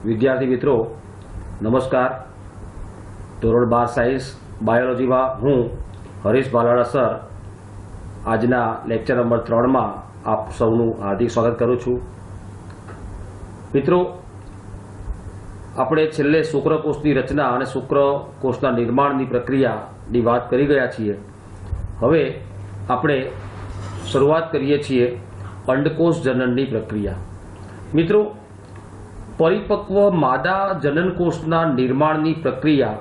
विद्यार्थी मित्रों नमस्कार। धोरण 12 साइंस बायोलॉजी में हूँ हरीश भालाड़ा सर आजना लेक्चर नंबर 3 में आप सौનું हार्दिक स्वागत करूँ छूँ। मित्रों આપણે છેલ્લે શુક્રકોષની રચના અને શુક્રકોષના નિર્માણની પ્રક્રિયાની વાત કરી ગયા છીએ। હવે આપણે શરૂઆત કરીએ છીએ અંડકોષ જનનની પ્રક્રિયા। મિત્રો પરિપક્વ માદા જનનકોષના નિર્માણની પ્રક્રિયા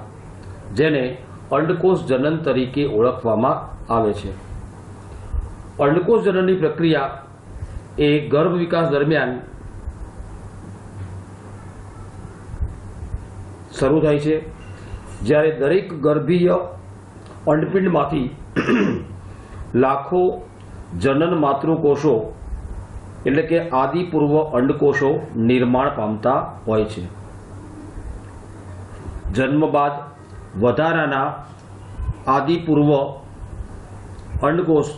જેને અંડકોષ જનન તરીકે ઓળખવામાં આવે છે। અંડકોષ જનનની પ્રક્રિયા એ ગર્ભ વિકાસ દરમિયાન શરૂ થાય છે, જ્યારે દરેક ગર્ભીય અંડપિંડમાંથી લાખો જનન માતૃકોષો એટલે કે આદિપૂર્વ અંડકોષો નિર્માણ પામતા હોય છે। જન્મ બાદ વધારાના આદિપૂર્વ અંડકોષ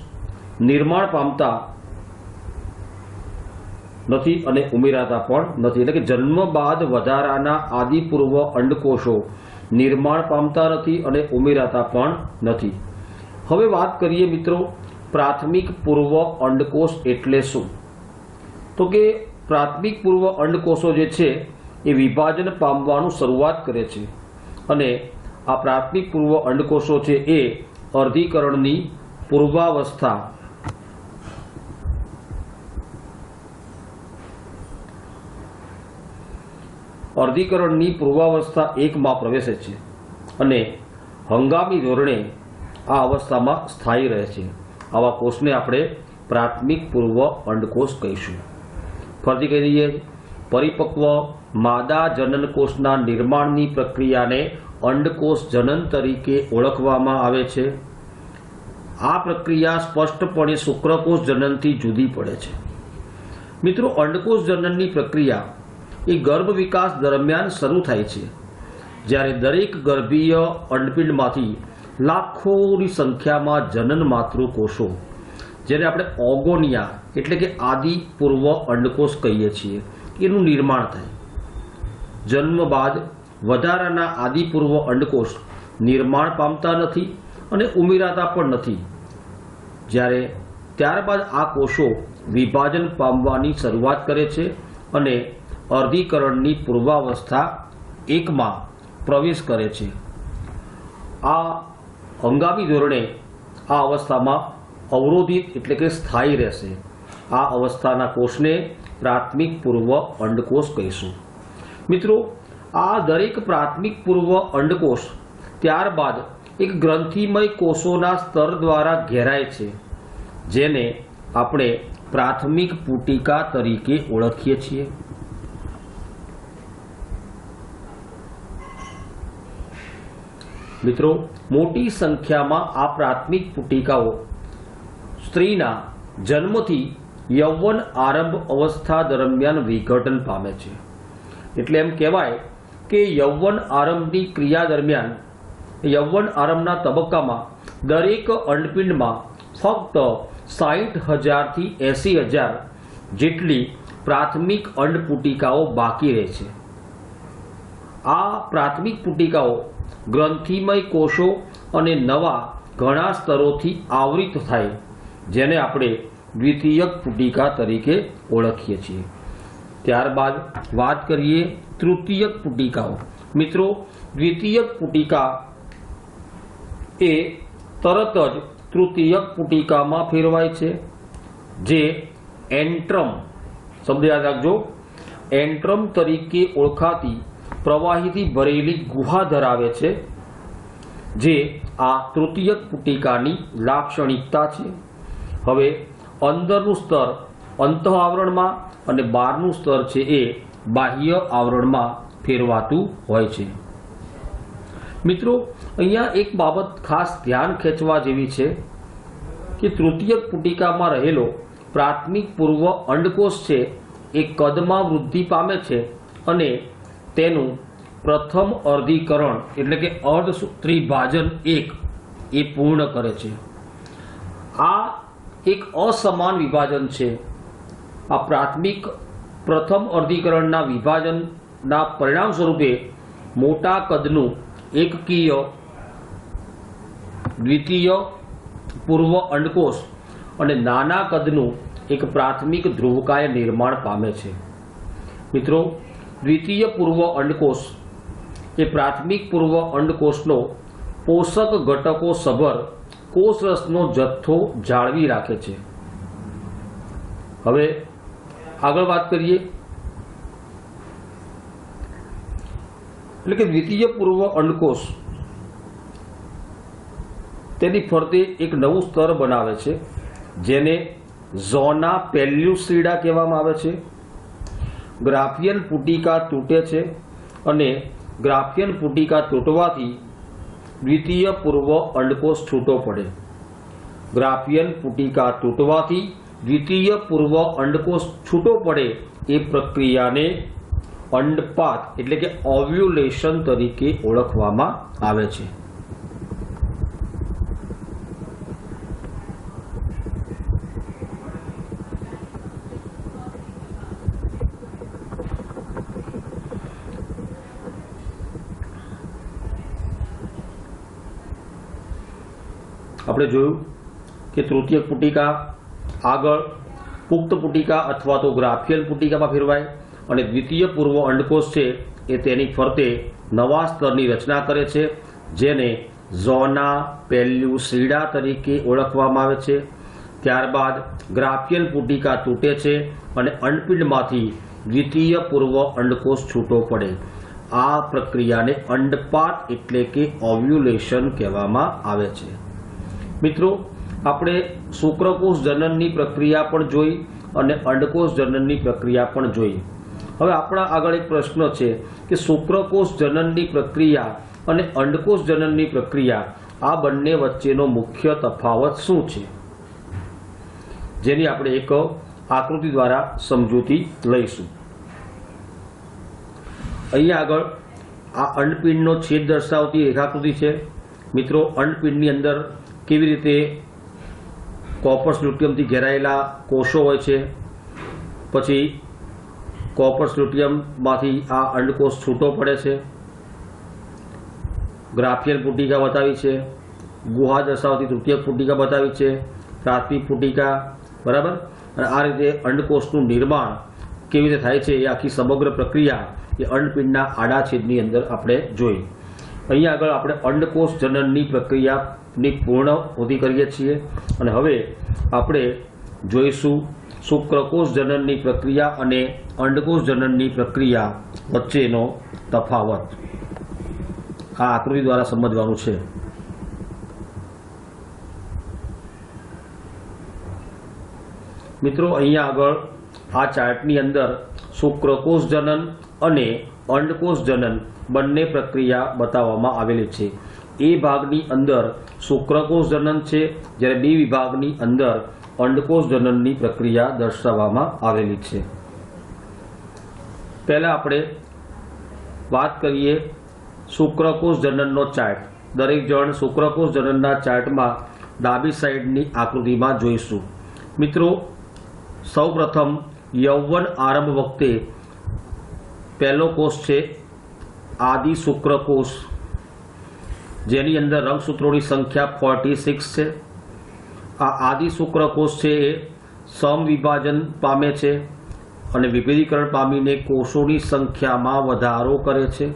નિર્માણ પામતા નથી અને ઉમેરાતા પણ નથી, એટલે કે જન્મ બાદ વધારાના આદિપૂર્વ અંડકોષો નિર્માણ પામતા નથી અને ઉમેરાતા પણ નથી। હવે વાત કરીએ મિત્રો પ્રાથમિક પૂર્વ અંડકોષ એટલે શું? તો કે પ્રાથમિક પૂર્વ અંડકોષો જે છે એ વિભાજન પામવાનું શરૂઆત કરે છે અને આ પ્રાથમિક પૂર્વ અંડકોષો છે એ અર્ધીકરણની પૂર્વાવસ્થા अर्धीकरणनी पूर्वावस्था 1 में प्रवेशे छे अने हंगामी धोरणे आ अवस्था में स्थायी रहे छे। आवा कोषने आपणे प्राथमिक पूर्व अंडकोष कहीशुं। फरीथी कही दीए, परिपक्व मादा जननकोषना निर्माणनी प्रक्रियाने अंडकोष जनन तरीके ओळखवामां आवे छे। आ प्रक्रिया स्पष्टपणे शुक्रकोष जननथी जुदी पड़े छे। मित्रों अंडकोष जनननी प्रक्रिया એ ગર્ભ વિકાસ દરમિયાન શરૂ થાય છે, જ્યારે દરેક ગર્ભીય અંડપિંડમાંથી લાખોની સંખ્યામાં જનન માતૃકોષો જેને આપણે ઓગોનિયા એટલે કે આદિ પૂર્વ અંડકોષ કહીએ છીએ એનું निर्माण થાય। જન્મ બાદ વધારાના આદિ પૂર્વ અંડકોષ નિર્માણ પામતા નથી અને ઉમેરાતા પણ નથી, જ્યારે ત્યારબાદ આ કોષો વિભાજન પામવાની શરૂઆત કરે છે અને अर्धीकरणनी पूर्वावस्था 1 में प्रवेश करे छे। आ हंगामी धोरणे आ अवस्था में अवरोधित एटले के स्थायी रहेशे। आ अवस्थाना कोषने प्राथमिक पूर्व अंडकोष कहीशुं। मित्रों आ दरेक प्राथमिक पूर्व अंडकोष त्यारबाद एक ग्रंथिमय कोषोना स्तर द्वारा घेराय छे, जेने आपणे प्राथमिक पुटिका तरीके ओळखीए छीए। मित्रों मोटी संख्या में आ प्राथमिक पुटिकाओ स्त्रीना जन्मथी यौवन आरंभ अवस्था दरमियान विघटन पामे छे। एटले एम कहेवाय के यौवन आरंभनी क्रिया दरमियान यौवन आरंभना तबक्कामां दरेक अंडपिंड में फक्त 60,000 થી 80,000 जेटली प्राथमिक अंडपुटिकाओ बाकी रहे छे। आ प्राथमिक पुटिकाओ ग्रंथिमय कोषो अने नवा घणा स्तरोथी आवृत थाय, जेने आपणे द्वितीयक पुटिका तरीके ओळखीए छीए। त्यारबाद वात करीए तृतीयक पुटिकाओ। मित्रों द्वितीयक पुटिका ए तरत ज तृतीयक पुटिकामां फेरवाय छे, जे एंट्रम शब्द याद राखजो, एंट्रम तरीके ओळखाती प्रवाहीथी भरेली गुहा धरावे छे, जे आ तृतीयक पुटिकानी लाक्षणिकता छे। हवे अंदरनुं स्तर अंत आवरणमां अने बहारनुं स्तर छे ए बाह्य आवरणमां फेरवातुं होय छे। मित्रों अहींया एक बाबत खास ध्यान खेंचवा जेवी छे कि तृतीयक पुटिकामां रहेलो प्राथमिक पूर्व अंडकोष छे ए कदमां वृद्धि पामे छे अने तेनु प्रथम अर्धीकरण एटले के अर्धसूत्री भाजन 1 ए पूर्ण करे छे। आ एक असमान विभाजन छे। आ प्राथमिक प्रथम अर्धीकरणना विभाजन ના પરિણામ સ્વરૂપે મોટા કદનું એકકીય દ્વિતીય પૂર્વ અંડકોષ અને નાના કદનું એક પ્રાથમિક ધ્રુવકાય નિર્માણ પામે છે. મિત્રો, દ્વિતીય પૂર્વ અંડકોષ એ પ્રાથમિક પૂર્વ અંડકોષનો પોષક ઘટકો સભર કોષરસનો જથ્થો જાળવી રાખે છે. હવે આગળ વાત કરીએ, એટલે કે દ્વિતીય પૂર્વ અંડકોષ તેની ફરતે એક નવું સ્તર બનાવે છે, જેને ઝોના પેલ્યુસિડા કહેવામાં આવે છે. ગ્રાફિયન પુટિકા તૂટે છે અને ગ્રાફિયન પુટિકા તૂટવાથી દ્વિતીય પૂર્વ અંડકોષ છૂટો પડે. ગ્રાફિયન પુટિકા તૂટવાથી દ્વિતીય પૂર્વ અંડકોષ છૂટો પડે એ પ્રક્રિયાને અંડપાત એટલે કે ઓવ્યુલેશન તરીકે ઓળખવામાં આવે છે. આપણે જોયું કે તૃતીયક પુટિકા આગળ પુખ્ત પુટિકા અથવા તો ગ્રાફિયન પુટિકામાં ફેરવાય અને દ્વિતીય પૂર્વ અંડકોષ છે એ તેની ફરતે નવા સ્તરની રચના કરે છે, જેને ઝોના પેલ્યુસિડા તરીકે ઓળખવામાં આવે છે. ત્યારબાદ ગ્રાફિયન પુટિકા તૂટે છે અને અંડપિંડમાંથી દ્વિતીય પૂર્વ અંડકોષ છૂટો પડે. આ પ્રક્રિયાને અંડપાત એટલે કે ઓવ્યુલેશન કહેવામાં આવે છે. મિત્રો, આપણે શુક્રકોષ જનનની પ્રક્રિયા પણ જોઈ અને અંડકોષ જનનની પ્રક્રિયા પણ જોઈ. હવે આપણા આગળ એક પ્રશ્ન છે કે શુક્રકોષ જનનની પ્રક્રિયા અને અંડકોષ જનનની પ્રક્રિયા આ બંને વચ્ચેનો મુખ્ય તફાવત શું છે, જેની આપણે એક આકૃતિ દ્વારા સમજૂતી લઈશું. અહીંયા આગળ આ અંડપિંડનો છેદ દર્શાવતી રેખાકૃતિ છે. મિત્રો, અંડપિંડની અંદર કેવી રીતે કોર્પસ લ્યુટિયમથી ઘેરાયેલા કોષો હોય છે, પછી કોર્પસ લ્યુટિયમમાંથી આ અંડકોષ છૂટો પડે છે. ગ્રાફિયન પુટિકા બતાવી છે, ગુહા દર્શાવતી તૃતીયક પુટિકા બતાવી છે, પ્રાથમિક પુટિકા, બરાબર. અને આ રીતે અંડકોષનું નિર્માણ કેવી રીતે થાય છે એ આખી સમગ્ર પ્રક્રિયા એ અંડપિંડના આડા છેદની અંદર આપણે જોઈ. અહીંયા આગળ આપણે અંડકોષ જનનની પ્રક્રિયાની પૂર્ણાહુતિ કરીએ છીએ અને હવે આપણે જોઈશું શુક્રકોષ જનનની પ્રક્રિયા અને અંડકોષ જનનની પ્રક્રિયા વચ્ચેનો તફાવત. આ આકૃતિ દ્વારા સમજવાનું છે. મિત્રો, અહીંયા આગળ આ ચાર્ટની અંદર શુક્રકોષ જનન અને અંડકોષ જનન બંને પ્રક્રિયા બતાવવામાં આવેલી છે. એ ભાગની અંદર શુક્રકોષ જનન છે, જ્યારે બી વિભાગની અંદર અંડકોષ જનનની પ્રક્રિયા દર્શાવવામાં આવેલી છે. પહેલા આપણે વાત કરીએ શુક્રકોષ જનનનો ચાર્ટ. દરેક જણ શુક્રકોષ જનનના ચાર્ટમાં ડાબી સાઈડની આકૃતિમાં જોઈશું. મિત્રો, સૌપ્રથમ યૌવન આરંભ વખતે પહેલો કોષ છે આદિ શુક્રકોષ, જેની અંદર રંગસૂત્રોની સંખ્યા 46 છે. આ આદિ શુક્રકોષ છે એ સમવિભાજન પામે છે અને વિભેદીકરણ પામીને કોષોની સંખ્યામાં વધારો કરે છે.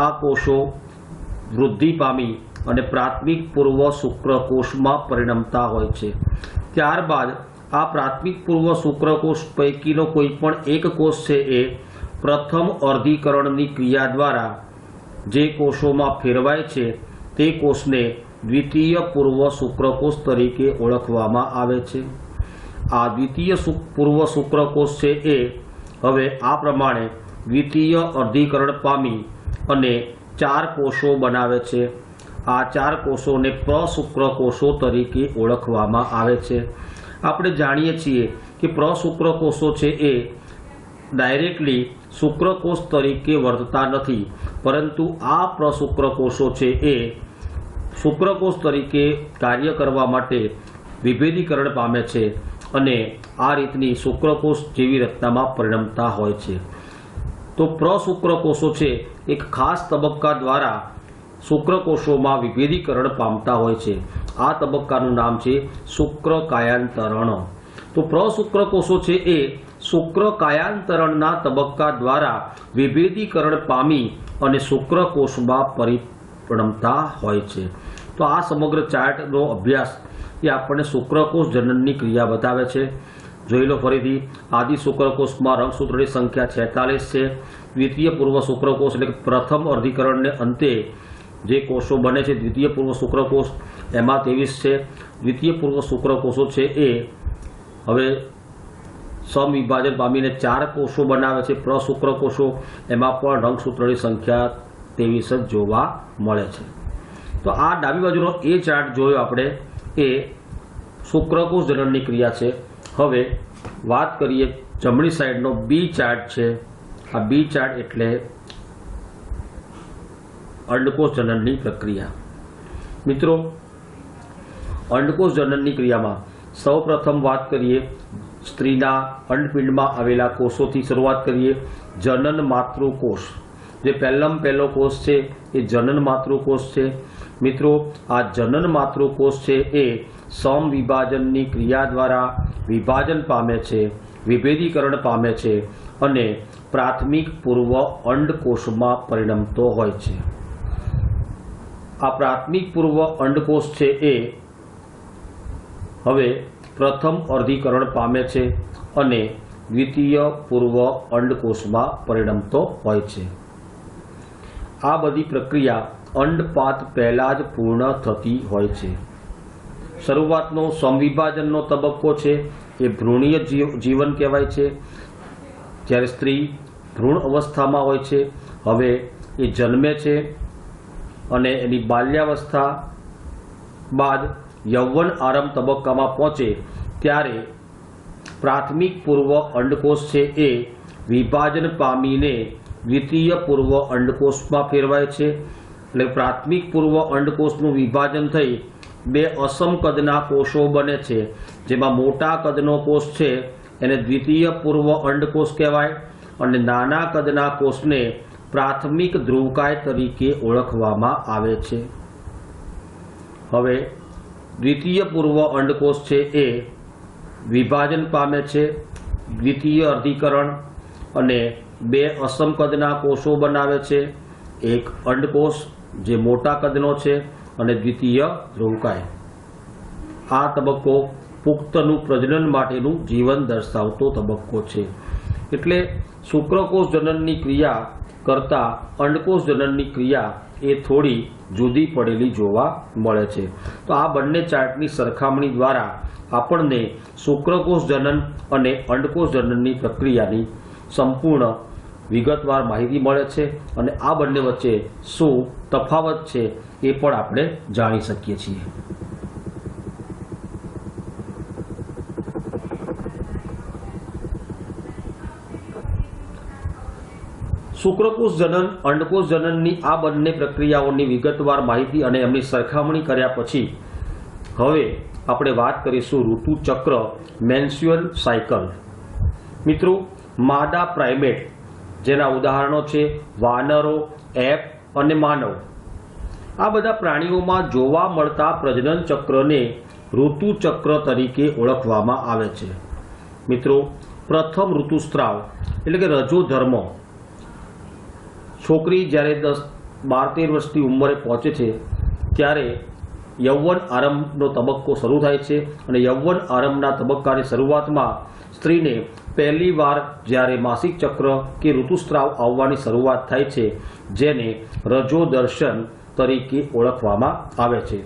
આ કોષો વૃદ્ધિ પામી અને પ્રાથમિક પૂર્વ શુક્રકોષમાં પરિણમતા હોય છે. ત્યારબાદ આ પ્રાથમિક પૂર્વ શુક્રકોષ પૈકીનો કોઈ પણ એક કોષ છે એ પ્રથમ અર્ધીકરણની ક્રિયા દ્વારા જે કોષોમાં ફેરવાય છે તે કોષને દ્વિતીય પૂર્વ શુક્રકોષ તરીકે ઓળખવામાં આવે છે. આ દ્વિતીય પૂર્વ શુક્રકોષ છે એ હવે આ પ્રમાણે દ્વિતીય અર્ધીકરણ પામી અને 4 કોષો બનાવે છે. આ 4 કોષોને પ્રશુક્રકોષો તરીકે ઓળખવામાં આવે છે. આપણે જાણીએ છીએ કે પ્રશુક્રકોષો છે એ ડાયરેક્ટલી શુક્રકોષ તરીકે વર્તતા નથી, પરંતુ આ પ્રશુક્રકોષો છે એ શુક્રકોષ તરીકે કાર્ય કરવા માટે વિભેદીકરણ પામે છે અને આ રીતની શુક્રકોષ જેવી રચનામાં પરિણમતા હોય છે. તો પ્રશુક્રકોષો છે એક ખાસ તબક્કા દ્વારા શુક્રકોષોમાં વિભેદીકરણ પામતા હોય છે। આ તબક્કાનું નામ છે શુક્રકાયાંતરણ। તો પ્રશુક્રકોષો છે એ શુક્રકાયાંતરણના તબક્કા દ્વારા વિભેદીકરણ પામી અને શુક્રકોષમાં પરિણમતા હોય છે। તો આ સમગ્ર ચાર્ટનો અભ્યાસ એ આપણને શુક્રકોષ જનનની ક્રિયા બતાવે છે। જોઈ લો ફરીથી, આદિ શુક્રકોષમાં રંગસૂત્રોની સંખ્યા 46 છે। દ્વિતીય પૂર્વ શુક્રકોષ એટલે કે પ્રથમ અર્ધીકરણને અંતે જે કોષો બને છે દ્વિતીય પૂર્વ શુક્રકોષ એમાં 23 છે। દ્વિતીય પૂર્વ શુક્રકોષો છે એ હવે સમવિભાજન પામીને 4 કોષો બનાવે છે। પ્રશુક્રકોષો એમાં પણ રંગસૂત્રોની સંખ્યા 23 જ જોવા મળે છે। તો આ ડાબી બાજુનો એ ચાર્ટ જોયો આપણે, એ શુક્રકોષ જનનની ક્રિયા છે। હવે વાત કરીએ જમણી સાઈડનો બી ચાર્ટ છે। આ બી ચાર્ટ એટલે અંડકોષ જનનની પ્રક્રિયા। મિત્રો, અંડકોષ જનનની ક્રિયામાં સૌપ્રથમ વાત કરીએ સ્ત્રીના અંડપિંડમાં આવેલા કોષોથી શરૂઆત કરીએ। જનન માતૃકોષ, જે પહેલો કોષ છે એ જનન માતૃકોષ છે। મિત્રો, આ જનન માતૃકોષ છે એ સમવિભાજનની ક્રિયા દ્વારા વિભાજન પામે છે, વિભેદીકરણ પામે છે અને પ્રાથમિક પૂર્વ અંડકોષમાં પરિણમતો હોય છે। આ પ્રાથમિક પૂર્વ અંડકોષ છે એ હવે પ્રથમ અર્ધીકરણ પામે છે અને દ્વિતીય પૂર્વ અંડકોષમાં પરિણમતો હોય છે। આ બધી પ્રક્રિયા અંડપાત પહેલા જ પૂર્ણ થતી હોય છે। શરૂઆતનો સમવિભાજનનો તબક્કો છે એ ભ્રૂણીય જીવન કહેવાય છે। જ્યારે સ્ત્રી ભ્રૂણ અવસ્થામાં હોય છે, હવે એ જન્મે છે અને એની બાલ્યાવસ્થા બાદ યૌવન આરંભ તબક્કામાં પહોંચે ત્યારે પ્રાથમિક પૂર્વ અંડકોષ છે એ વિભાજન પામીને દ્વિતીય પૂર્વ અંડકોષમાં ફેરવાય છે। એટલે પ્રાથમિક પૂર્વ અંડકોષનું વિભાજન થઈ 2 અસમ કદના કોષો બને છે, જેમાં મોટા કદનો કોષ છે એને દ્વિતીય પૂર્વ અંડકોષ કહેવાય અને નાના કદના કોષને પ્રાથમિક ધ્રુવકાય તરીકે ઓળખવામાં આવે છે। હવે દ્વિતીય પૂર્વ અંડકોષ છે એ વિભાજન પામે છે, દ્વિતીય અર્ધીકરણ અને 2 અસમ કદના કોષો બનાવે છે। એક અંડકોષ જે મોટા કદનો છે અને દ્વિતીય ધ્રુવકાય। આ તબક્કો પુખ્તનું પ્રજનન માટેનું જીવન દર્શાવતો તબક્કો છે। એટલે શુક્રકોષ જનનની ક્રિયા કરતાં અંડકોષ જનનની ક્રિયા એ થોડી જુદી પડેલી જોવા મળે છે। તો આ બંને ચાર્ટની સરખામણી દ્વારા આપણને શુક્રકોષ જનન અને અંડકોષ જનનની પ્રક્રિયાની સંપૂર્ણ વિગતવાર માહિતી મળે છે અને આ બંને વચ્ચે શું તફાવત છે એ પણ આપણે જાણી શકીએ છીએ। શુક્રકોષ જનન, અંડકોષ જનનની આ બંને પ્રક્રિયાઓની વિગતવાર માહિતી અને એમની સરખામણી કર્યા પછી હવે આપણે વાત કરીશું ઋતુચક્ર, મેન્સ્યુઅલ સાયકલ। મિત્રો, માદા પ્રાઇમેટ જેના ઉદાહરણો છે વાનરો, એપ અને માનવ, આ બધા પ્રાણીઓમાં જોવા મળતા પ્રજનન ચક્રને ઋતુચક્ર તરીકે ઓળખવામાં આવે છે। મિત્રો, પ્રથમ ઋતુસ્રાવ એટલે કે રજોધર્મ, છોકરી જ્યારે 12-13 વર્ષની ઉંમરે પહોંચે છે ત્યારે યૌવન આરંભનો તબક્કો શરૂ થાય છે અને યૌવન આરંભના તબક્કાની શરૂઆતમાં સ્ત્રીને પહેલી વાર જ્યારે માસિક ચક્ર કે ઋતુસ્રાવ આવવાની શરૂઆત થાય છે જેને રજોદર્શન તરીકે ઓળખવામાં આવે છે।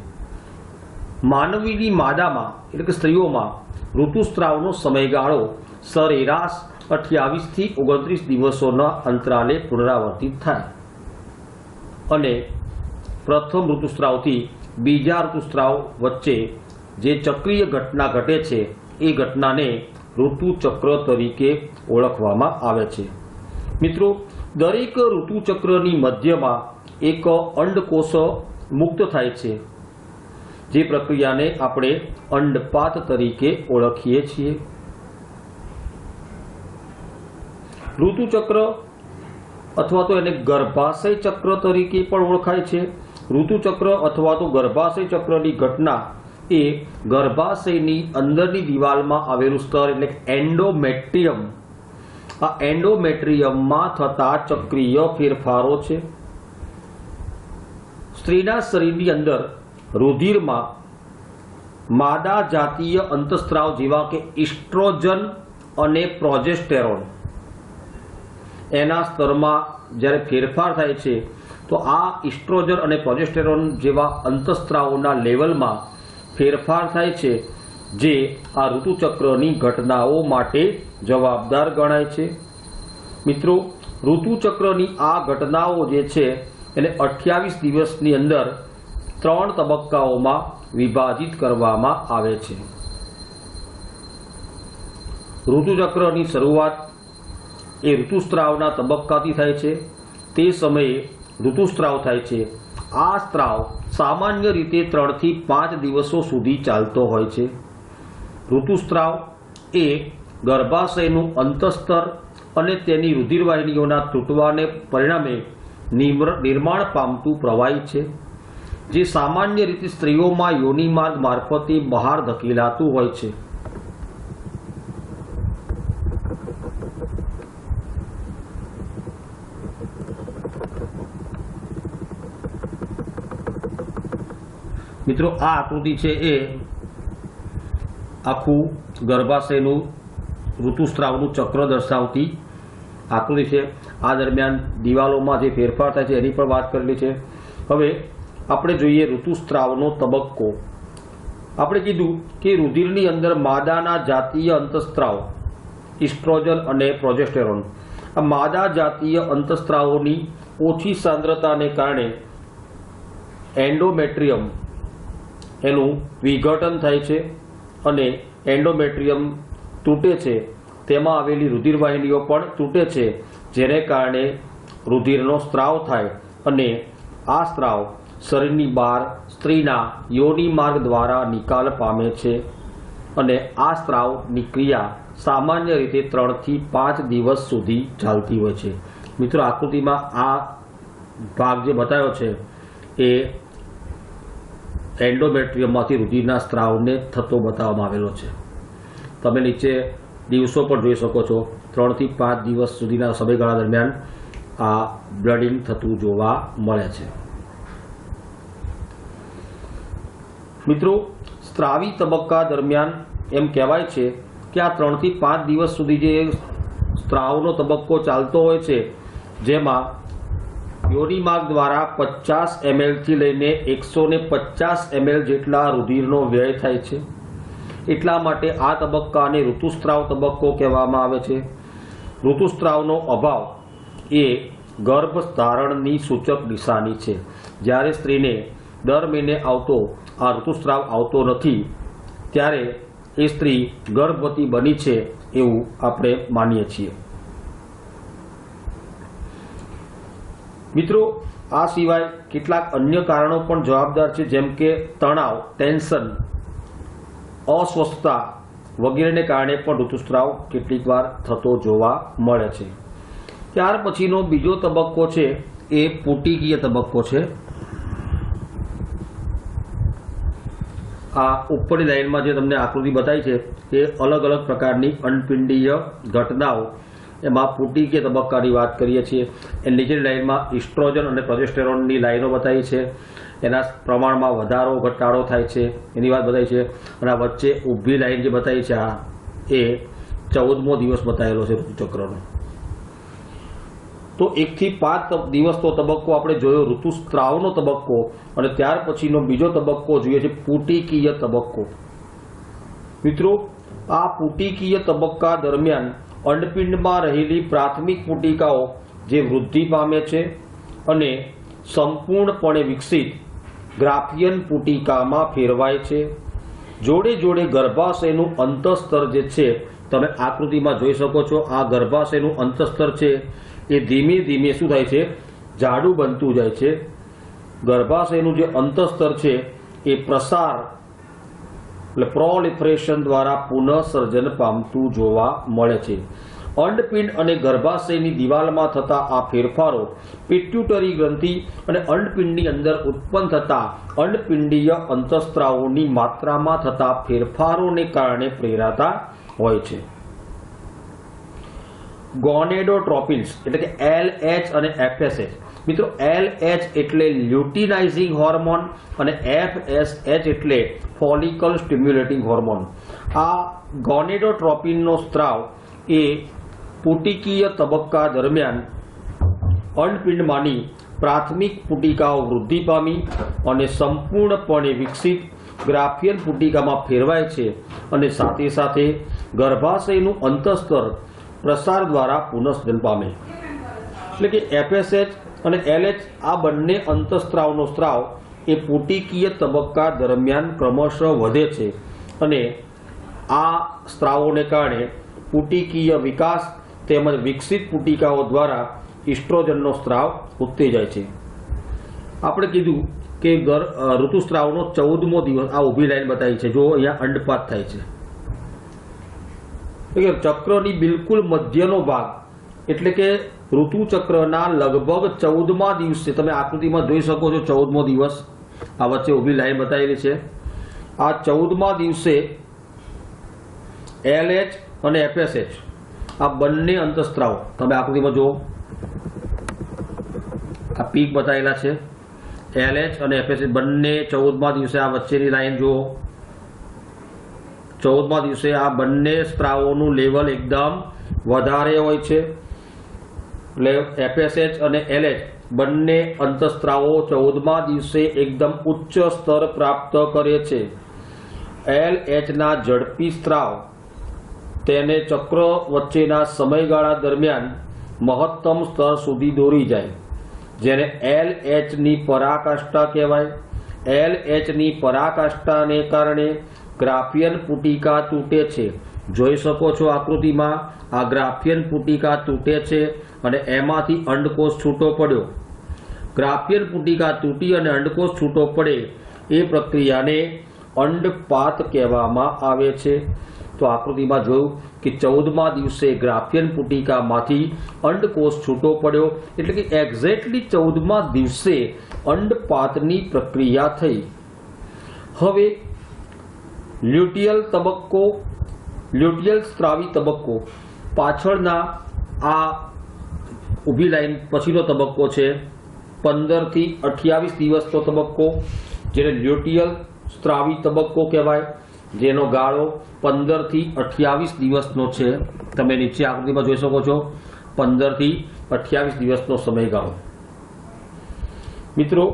માનવીની માદામાં એટલે કે સ્ત્રીઓમાં ઋતુસ્રાવનો સમયગાળો સરેરાશ 28 થી 29 દિવસોના અંતરાલે પુનરાવર્તિત થાય અને પ્રથમ ઋતુસ્રાવથી બીજા ઋતુસ્રાવ વચ્ચે જે ચક્રીય ઘટના ઘટે છે એ ઘટનાને ઋતુચક્ર તરીકે ઓળખવામાં આવે છે। મિત્રો, દરેક ઋતુચક્રની મધ્યમાં એક અંડકોષ મુક્ત થાય છે, જે પ્રક્રિયાને આપણે અંડપાત તરીકે ઓળખીએ છીએ। ઋતુચક્ર अथवा तो एने गर्भाशय चक्र तरीके पण ओळखाय छे। ऋतुचक्र अथवा तो गर्भाशय चक्रनी घटना ए गर्भाशयनी अंदरनी दिवालमां आवेલું સ્તર એટલે एंडोमेट्रियम, आ एंडोमेट्रियममां थता चक्रीय फेरफारो छे। स्त्रीना शरीरनी अंदर रुधिरमा मादा जातीय अंतस्त्राव जेवा के इस्ट्रोजन अने प्रोजेस्टेरोन एना स्तरमा ज्यारे फेरफार थाय छे तो आ इस्ट्रोजन अने प्रोजेस्टेरोन जेवा अंतस्त्रावोना लेवलमां फेरफार थाय छे जे आ ऋतुचक्रनी घटनाओ माटे जवाबदार गणाय छे। मित्रों, ऋतुचक्रनी आ घटनाओ जे छे एने 28 दिवसनी अंदर 3 तबक्काओमां विभाजित करवामां आवे छे। ऋतुचक्रनी शरूआत ए ऋतुस्त्रावना तबक्काथी थाय छे। ते समये ऋतुस्त्राव थाय छे। आ स्त्राव सामान्य रीते 3 થી 5 દિવસો સુધી ચાલતો હોય છે। ऋतुस्त्राव ए गर्भाशयનું અંતસ્તર અને તેની રુધિરવાહિનીઓના તૂટવાને પરિણામે નિર્માણ પામતું પ્રવાહી છે, જે સામાન્ય રીતે સ્ત્રીઓમાં યોનિ માર્ગ મારફતે બહાર ધકેલાતું હોય છે। मित्रों, आ आकृति है ए आखू गर्भाशयનું ऋतुस्त्रावનું चक्र दर्शावती आकृति है। आ दरमियान दिवालों जे फेरफार थाय छे एनी पण वात करेली छे। हवे आपणे जोईए ऋतुस्त्रावनो तबक्को। आपणे कीधुं के रुधिरनी अंदर मादाना जातीय अंतस्त्राव इस्ट्रोजन अने प्रोजेस्टेरोन, आ मादा जातीय अंतस्त्रावोनी ओછી सांद्रताने कारणे एंडोमेट्रियम एनु विघटन थाय छे अने एंडोमेट्रियम तूटे छे। तेमां आवेली रुधिरवाहिनीओ पण तूटे छे, जेने कारणे रुधिरनो स्त्राव थाय अने आ स्त्राव शरीरनी बहार स्त्रीना योनि मार्ग द्वारा निकाल पामे छे अने आ स्त्रावनी क्रिया सामान्य रीते 3 થી 5 દિવસ सुधी चालती होय छे। मित्रों, आकृतिमां आ भाग जे बताव्यो छे ए एंडोमेट्रियममांथी रुधिરના સ્ત્રાવને થતો બતાવવામાં આવેલો છે। તમે નીચે દિવસો પણ જોઈ શકો છો। 3 થી 5 દિવસ સુધીના સમયગાળા દરમિયાન આ બ્લડિંગ થતું જોવા મળે છે। મિત્રો, સ્ત્રાવી તબક્કા દરમિયાન એમ કહેવાય છે કે આ 3 થી 5 દિવસ સુધી જે સ્ત્રાવનો તબક્કો ચાલતો હોય છે, જેમાં યોનિ માર્ગ द्वारा 50 ml થી લઈને 150 ml જેટલા રુધિરનો વ્યય થાય છે। એટલા માટે આ તબક્કાને ઋતુસ્ત્રાવ તબક્કો કહેવામાં આવે છે। ઋતુસ્ત્રાવનો અભાવ એ ગર્ભધારણની સૂચક નિશાની છે। જ્યારે સ્ત્રીને દર મહિને આવતો આ ઋતુસ્ત્રાવ આવતો નથી, ત્યારે એ સ્ત્રી ગર્ભવતી બની છે એવું આપણે માનીએ છીએ। मित्रों, आ सिवाय કેટલાક अन्य कारणों पण जवाबदार છે, જેમ કે તણાવ, ટેન્શન, अस्वस्थता वगैरेने कारणे पण ऋतुस्त्राव કેટલીક વાર થતો જોવા મળે છે। ત્યાર પછીનો બીજો તબક્કો છે એ પુટિકીય તબક્કો છે। આ ઉપરની લાઈનમાં જે તમને આકૃતિ બતાવી છે એ અલગ અલગ પ્રકારની અનપિંડીય ઘટનાઓ एमां पुटिकीय तबक्कानी वात करीए छीए। नीचेनी लाइनमां इस्ट्रोजन अने प्रोजेस्टेरोननी लाइनो बतावी छे, एना प्रमाणमां वधारो घटाडो थाय छे एनी वात बतावी छे। अने वच्चे ऊभी लाइन जे बतावी छे आ ए 14मो दिवस बतावेलो छे ऋतुचक्रनो। तो 1 થી 5 દિવસનો તબક્કો આપણે જોયો ઋતુસ્ત્રાવનો તબક્કો, અને ત્યાર પછીનો બીજો તબક્કો જોઈએ છે પુટિકીય તબક્કો। મિત્રો, આ પુટિકીય તબક્કા દરમિયાન अंडपिंडमां रहेली प्राथमिक पुटिकाओ जे वृद्धि पामे छे अने संपूर्णपणे विकसित ग्राफियन पुटिकामां फेरवाय छे। जोड़े जोड़े गर्भाशयनुं अंतस्तर जे छे तमे आकृतिमां जोई शको छो। आ गर्भाशयनुं अंतस्तर छे ए धीमे धीमे शुं थाय छे, जाडुं बनतुं जाय छे। गर्भाशयनुं जे अंतस्तर छे ए प्रसार એટલે પ્રોલિફરેશન દ્વારા પુનઃસર્જન પામતું જોવા મળે છે। અંડપિંડ અને ગર્ભાશયની દિવાલમાં થતા આ ફેરફારો પિટ્યુટરી ગ્રંથિ અને અંડપિંડની અંદર ઉત્પન્ન થતા અંડપિંડીય અંતઃસ્ત્રાવોની માત્રામાં થતા ફેરફારોને કારણે પ્રેરાતા હોય છે. ગોનેડોટ્રોપિન્સ એટલે કે LH અને FSH. મિત્રો LH એટલે લ્યુટિનાઇઝિંગ હોર્મોન અને FSH એટલે ફોલિકલ સ્ટિમ્યુલેટિંગ હોર્મોન. આ ગોનેડોટ્રોપિનનો સ્ત્રાવ એ પુટિકીય તબક્કા દરમિયાન અંડપિંડમાંની પ્રાથમિક પુટિકાઓ વૃદ્ધિ પામી અને સંપૂર્ણપણે વિકસિત ગ્રાફિયન પુટિકામાં ફેરવાય છે અને સાથે સાથે ગર્ભાશયનું અંતઃસ્તર પ્રસાર દ્વારા પુનઃસર્જન પામે. એટલે કે FSH અને LH આ બંને અંતઃસ્ત્રાવનો સ્ત્રાવ એ પુટિકીય તબક્કા દરમિયાન ક્રમશઃ વધે છે અને આ સ્ત્રાવોને કારણે પુટિકીય વિકાસ તેમજ વિકસિત પુટિકાઓ દ્વારા ઇસ્ટ્રોજનનો સ્ત્રાવ ઉત્તેજાય છે. આપણે કીધું કે ઋતુસ્ત્રાવનો 14મો દિવસ આ ઊભી લાઈન બતાવી છે. જો અહીંયા અંડપાત થાય છે ચક્રની બિલકુલ મધ્યનો ભાગ એટલે કે ઋતુચક્રના લગભગ 14મા દિવસે તમે આકૃતિમાં જોઈ શકો છો. 14મો દિવસ આ વચ્ચે ઊભી લાઈન બતાવેલી છે. આ 14મા દિવસે LH અને FSH આ બંને અંતઃસ્ત્રાવ તમે આકૃતિમાં જુઓ, આ પીક બતાવેલા છે. LH અને FSH બંને 14મા દિવસે આ વચ્ચેની લાઈન જુઓ. 14મા દિવસે આ બંને સ્ત્રાવોનું લેવલ એકદમ વધારે હોય છે. એટલે FSH અને LH બંને અંતઃસ્ત્રાવો 14મા દિવસે એકદમ ઉચ્ચ સ્તર પ્રાપ્ત કરે છે. LHના ઝડપી સ્ત્રાવ તેને ચક્ર વચ્ચેના સમયગાળા દરમિયાન મહત્તમ સ્તર સુધી દોરી જાય, જેને LHની પરાકાષ્ઠા કહેવાય. LHની પરાકાષ્ઠાને કારણે ગ્રાફિયન પુટિકા તૂટે છે. જોઈ શકો છો આકૃતિમાં આ ગ્રાફિયન પુટિકા તૂટે છે અને એમાંથી અંડકોષ છૂટો પડ્યો. ગ્રાફિયન પુટિકા તૂટી અને અંડકોષ છૂટો પડે એ પ્રક્રિયાને અંડપાત કહેવામાં આવે છે. તો આકૃતિમાં જોયું કે 14મા દિવસે ગ્રાફિયન પુટિકામાંથી અંડકોષ છૂટો પડ્યો એટલે કે એક્ઝેક્ટલી 14મા દિવસે અંડપાતની પ્રક્રિયા થઈ. હવે લ્યુટિયલ સ્ત્રાવી તબક્કો પાછળના આ ઊભી લાઈન પછીનો તબક્કો છે. 15 થી 28 દિવસનો તબક્કો જેને લ્યુટિયલ સ્ત્રાવી તબક્કો કહેવાય, જેનો ગાળો 15 થી 28 દિવસનો છે. તમે નીચે આકૃતિમાં જોઈ શકો છો 15 થી 28 દિવસનો સમયગાળો. મિત્રો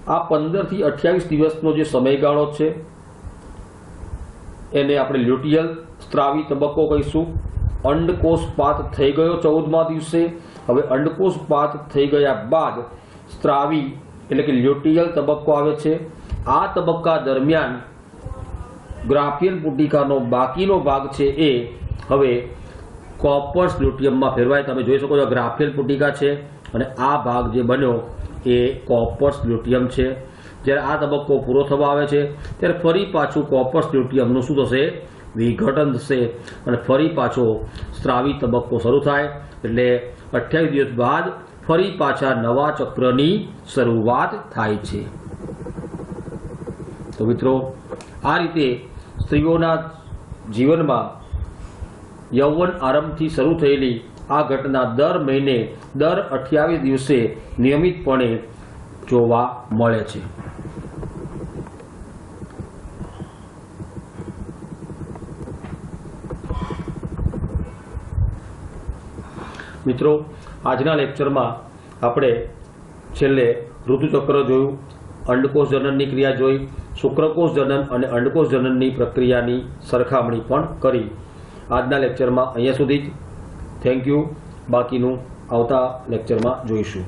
આ 15 થી 28 દિવસનો જે સમયગાળો છે એને આપણે લ્યુટિયલ સ્ત્રાવી તબક્કો કહીશું. અંડકોષપાત થઈ ગયો 14મા દિવસે. હવે અંડકોષપાત થઈ ગયા બાદ સ્ત્રાવી એટલે કે લ્યુટિયલ તબક્કો આવે છે. આ તબક્કા દરમિયાન ગ્રાફિયન પુટિકાનો બાકીનો ભાગ છે એ હવે કોપર્સ લ્યુટિયમમાં ફેરવાય. તમે જોઈ શકો છો ગ્રાફિયન પુટિકા છે અને આ ભાગ જે બન્યો એ કોપર્સ લ્યુટિયમ છે. જ્યારે આ તબક્કો પૂરો થવા આવે છે ત્યારે ફરી પાછું કોપર્સ લ્યુટિયમનું શું થશે? વિઘટન થશે અને ફરી પાછો સ્ત્રાવી તબક્કો શરૂ થાય. એટલે 28 દિવસ બાદ ફરી પાછા નવા ચક્રની શરૂઆત થાય છે. તો મિત્રો આ રીતે સ્ત્રીઓના જીવનમાં યૌવન આરંભથી શરૂ થયેલી આ ઘટના દર મહિને દર 28 દિવસે નિયમિતપણે જોવા મળે છે. મિત્રો આજના લેક્ચરમાં આપણે છેલ્લે ઋતુચક્ર જોયું, અંડકોષ જનનની ક્રિયા જોઈ, શુક્રકોષ જનન અને અંડકોષ જનનની પ્રક્રિયાની સરખામણી પણ કરી. આજના લેક્ચરમાં અહીંયા સુધી જ. Thank you. બાકીનું આવતા લેક્ચરમાં જોઈશું.